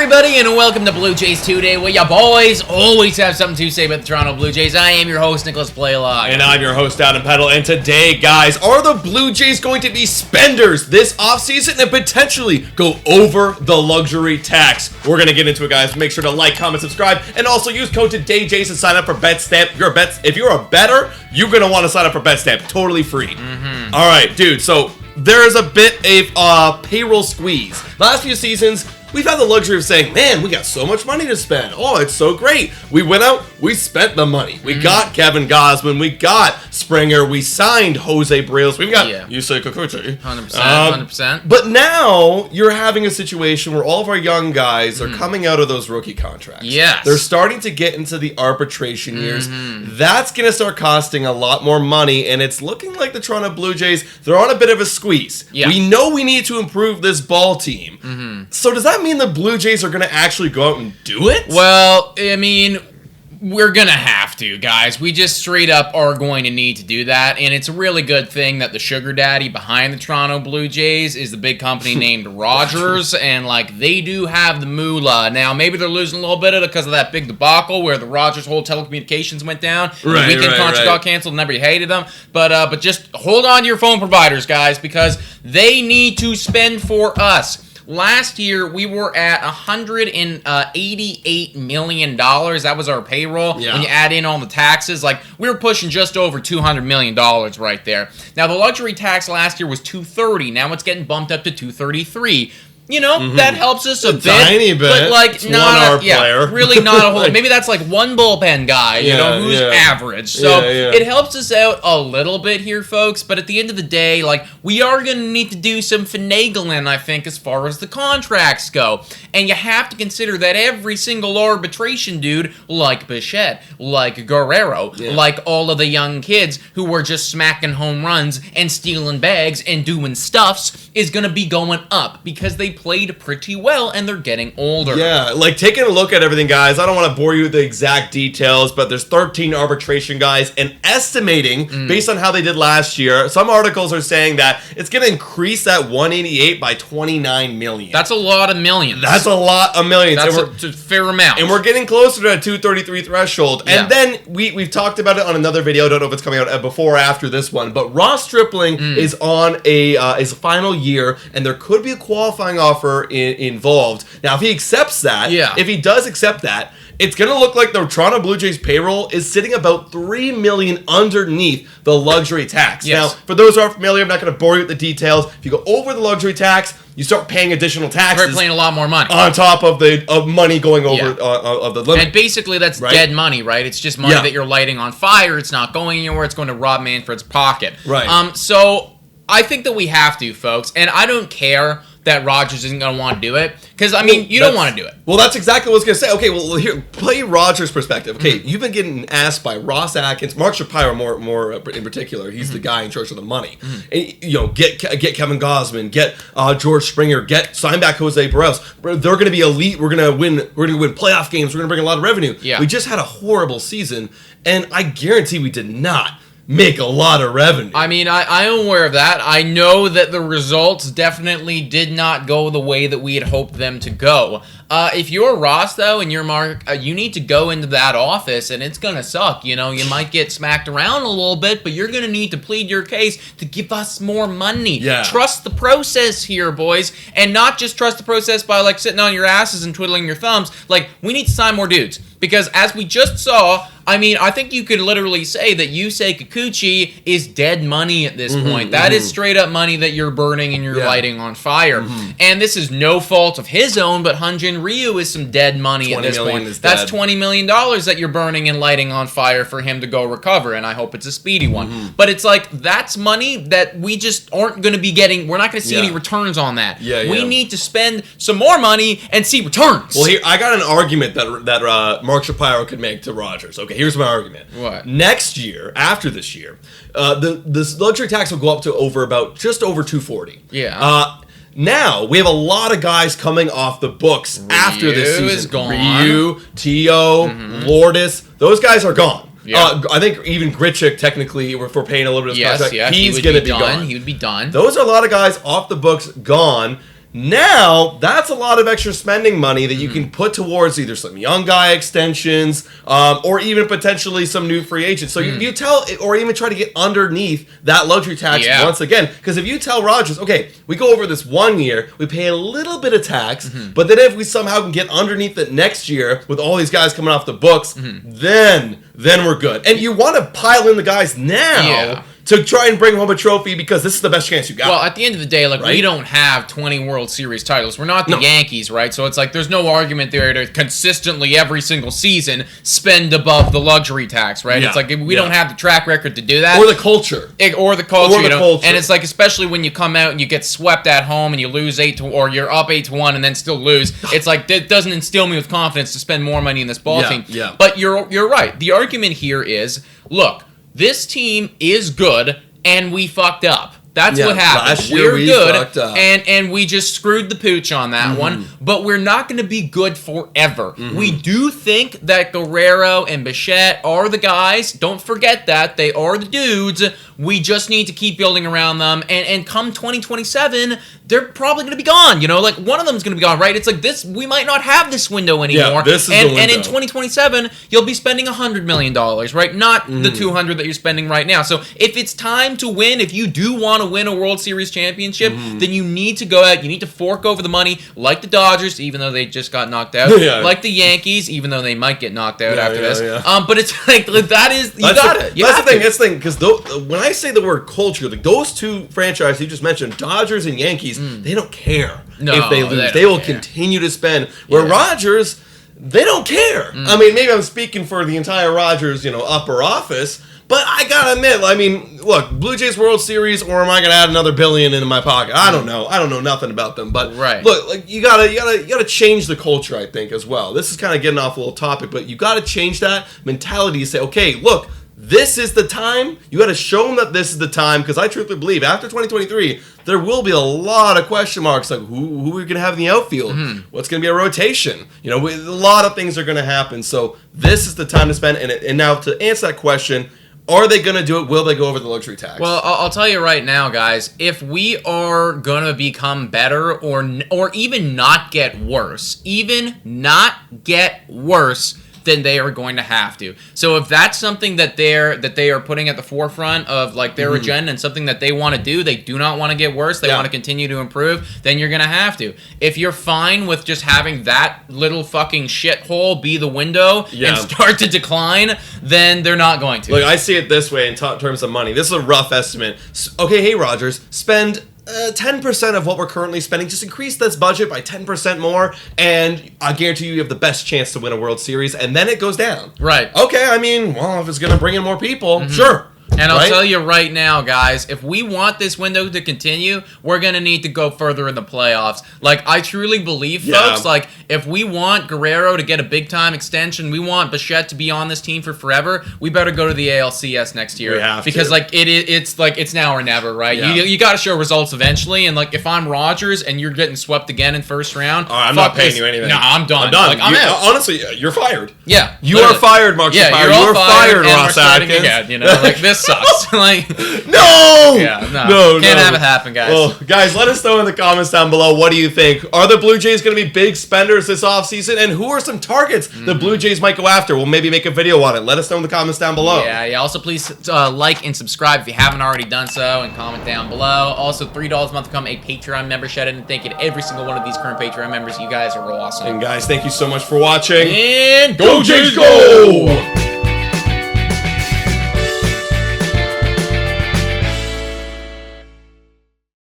everybody, and welcome to Blue Jays Today, where ya boys always have something to say about the Toronto Blue Jays. I am your host, Nicholas Blaylock. And I'm your host, Adam Peddle. And today, guys, are the Blue Jays going to be spenders this offseason and potentially go over the luxury tax? We're going to get into it, guys. Make sure to like, comment, subscribe, and also use code TODAYJAYS to sign up for Betstamp. If you're a bettor, you're going to want to sign up for Betstamp. Totally free. All right, dude, so there is a bit of payroll squeeze. Last few seasons, we've had the luxury of saying, man, we got so much money to spend. Oh, it's so great. We went out, we spent the money. We got Kevin Gausman, we got Springer, we signed Jose Barrios, we got Yusei Kikuchi. 100%. But now you're having a situation where all of our young guys are coming out of those rookie contracts. Yes. They're starting to get into the arbitration years. That's going to start costing a lot more money, and it's looking like the Toronto Blue Jays, they're on a bit of a squeeze. Yeah. We know we need to improve this ball team. So does that mean the Blue Jays are going to actually go out and do it? Well, I mean, we're going to have to, guys. We just straight up are going to need to do that, and it's a really good thing that the sugar daddy behind the Toronto Blue Jays is the big company named Rogers, and, like, they do have the moolah. Now, maybe they're losing a little bit of it because of that big debacle where the Rogers whole telecommunications went down, and the weekend contract got canceled, and everybody hated them. But just hold on to your phone providers, guys, because they need to spend for us. Last year, we were at $188 million. That was our payroll. Yeah. When you add in all the taxes, like, we were pushing just over $200 million right there. Now, the luxury tax last year was $230. Now it's getting bumped up to $233. You know, that helps us a bit. Tiny bit. But, like, it's not player. really not a whole... Maybe that's, like, one bullpen guy, who's average. So, it helps us out a little bit here, folks. But at the end of the day, like, we are going to need to do some finagling, I think, as far as the contracts go. And you have to consider that every single arbitration dude, like Bichette, like Guerrero, like all of the young kids who were just smacking home runs and stealing bags and doing stuffs, is going to be going up because they played pretty well and they're getting older. Yeah, like taking a look at everything, guys, I don't want to bore you with the exact details, but there's 13 arbitration guys, and estimating based on how they did last year, some articles are saying that it's going to increase that 188 by 29 million. That's a lot of millions. That's a lot of millions. That's a fair amount. And we're getting closer to a 233 threshold. And then we've talked about it on another video. I don't know if it's coming out before or after this one, but Ross Stripling is on his final year, and there could be a qualifying offer involved. Now, if he accepts that, if he does accept that, it's going to look like the Toronto Blue Jays payroll is sitting about $3 million underneath the luxury tax. Now, for those who aren't familiar, I'm not going to bore you with the details. If you go over the luxury tax, you start paying additional taxes. Start paying a lot more money on top of money going over of the limit. And basically, that's dead money, right? It's just money that you're lighting on fire. It's not going anywhere. It's going to Rob Manfred's pocket. Right. So I think that we have to, folks, and I don't care that Rogers isn't going to want to do it, because, I mean, you don't want to do it. Well, that's exactly what I was going to say. Okay, well, here, play Rogers' perspective. Okay, you've been getting asked by Ross Atkins, Mark Shapiro more in particular. He's the guy in charge of the money. And, get Kevin Gausman, get George Springer, sign back Jose Barrios. They're going to be elite. We're going to win playoff games. We're going to bring a lot of revenue. Yeah. We just had a horrible season, and I guarantee we did not make a lot of revenue. I mean, I am aware of that. I know that the results definitely did not go the way that we had hoped them to go. If you're Ross, though, and you're Mark, you need to go into that office, and it's going to suck. You might get smacked around a little bit, but you're going to need to plead your case to give us more money. Yeah. Trust the process here, boys, and not just trust the process by, like, sitting on your asses and twiddling your thumbs. Like, we need to sign more dudes, because as we just saw, I mean, I think you could literally say that Yusei Kikuchi is dead money at this point. That is straight up money that you're burning and you're lighting on fire. And this is no fault of his own, but Hyunjin Ryu is some dead money at this point. That's $20 million that you're burning and lighting on fire for him to go recover, and I hope it's a speedy one. But it's like, that's money that we just aren't going to be getting. We're not going to see any returns on that. We need to spend some more money and see returns. Well, here, I got an argument that Mark Shapiro could make to Rogers. Okay, here's my argument. What? Next year, after this year, this luxury tax will go up to just over 240. Yeah. Now, we have a lot of guys coming off the books after this season. Is gone. Ryu, Tio, Lourdes, those guys are gone. Yeah. I think even Grichuk, technically, if we're paying a little bit of contract, he's going to be gone. He would be done. Those are a lot of guys off the books, gone. Now, that's a lot of extra spending money that you can put towards either some young guy extensions or even potentially some new free agents. So you tell, or even try to get underneath that luxury tax once again. Because if you tell Rodgers, okay, we go over this 1 year, we pay a little bit of tax, but then if we somehow can get underneath it next year with all these guys coming off the books, then we're good. And you want to pile in the guys now to try and bring home a trophy because this is the best chance you got. Well, at the end of the day, like, we don't have 20 World Series titles. We're not the Yankees, right? So it's like there's no argument there to consistently every single season spend above the luxury tax, right? It's like we don't have the track record to do that. Or the culture. Or the culture, you know? And it's like, especially when you come out and you get swept at home and you lose 8-1, or you're up 8-1 and then still lose, it's like, it doesn't instill me with confidence to spend more money in this ball team. But you're right. The argument here is, look, this team is good, and we fucked up. That's what happened. Last year we good, fucked up. and we just screwed the pooch on that one. But we're not going to be good forever. We do think that Guerrero and Bichette are the guys. Don't forget that. They are the dudes. We just need to keep building around them. And come 2027, they're probably going to be gone. You know, like, one of them is going to be gone, right? It's like this. We might not have this window anymore. Yeah, this is the window. And in 2027, you'll be spending $100 million, right? Not the $200 that you're spending right now. So if it's time to win, if you do want to win a World Series championship, then you need to go out. You need to fork over the money, like the Dodgers, even though they just got knocked out. Like the Yankees, even though they might get knocked out after this. But it's like, that is, you got it. That's the thing. Because when I say the word culture, like, those two franchises you just mentioned, Dodgers and Yankees, they don't care if they lose. They will continue to spend. Where Rodgers, they don't care. I mean, maybe I'm speaking for the entire Rodgers, upper office. But I gotta admit, I mean, look, Blue Jays World Series, or am I gonna add another billion into my pocket? I don't know. I don't know nothing about them. But look, like, you gotta change the culture, I think, as well. This is kind of getting off a little topic, but you gotta change that mentality to say, okay, look, this is the time. You gotta show them that this is the time, because I truthfully believe after 2023, there will be a lot of question marks, like who are we gonna have in the outfield? What's gonna be a rotation? A lot of things are gonna happen. So this is the time to spend. And now to answer that question, are they going to do it? Will they go over the luxury tax? Well, I'll tell you right now, guys, if we are going to become better or even not get worse, then they are going to have to. So if that's something that they are putting at the forefront of, like, their agenda and something that they want to do, they do not want to get worse, they want to continue to improve, then you're going to have to. If you're fine with just having that little fucking shithole be the window and start to decline, then they're not going to. Look, I see it this way in terms of money. This is a rough estimate. Okay, hey, Rodgers, spend 10% of what we're currently spending. Just increase this budget by 10% more, and I guarantee you have the best chance to win a World Series, and then it goes down. Right. Okay, I mean, well, if it's going to bring in more people, sure. And I'll tell you right now, guys, if we want this window to continue, we're going to need to go further in the playoffs. Like, I truly believe, folks, like, if we want Guerrero to get a big-time extension, we want Bichette to be on this team for forever, we better go to the ALCS next year. We have because, to. like, it's now or never, right? Yeah. You got to show results eventually, and, like, if I'm Rodgers and you're getting swept again in first round, I'm not paying you anything. No, I'm done. I'm done. Like, I'm out. Honestly, you're fired. Yeah. You are fired, Mark. Yeah, Shapiro. you're all You're fired, and Ross we're starting Atkins. again, like, this sucks. Like, no! Yeah, no. Can't have it happen, guys. Well, guys, let us know in the comments down below, what do you think? Are the Blue Jays going to be big spenders this offseason? And who are some targets the Blue Jays might go after? We'll maybe make a video on it. Let us know in the comments down below. Yeah. Also, please like and subscribe if you haven't already done so, and comment down below. Also, $3 a month to become a Patreon member. Shout out and thank you to every single one of these current Patreon members. You guys are awesome. And guys, thank you so much for watching. And go Jays, go!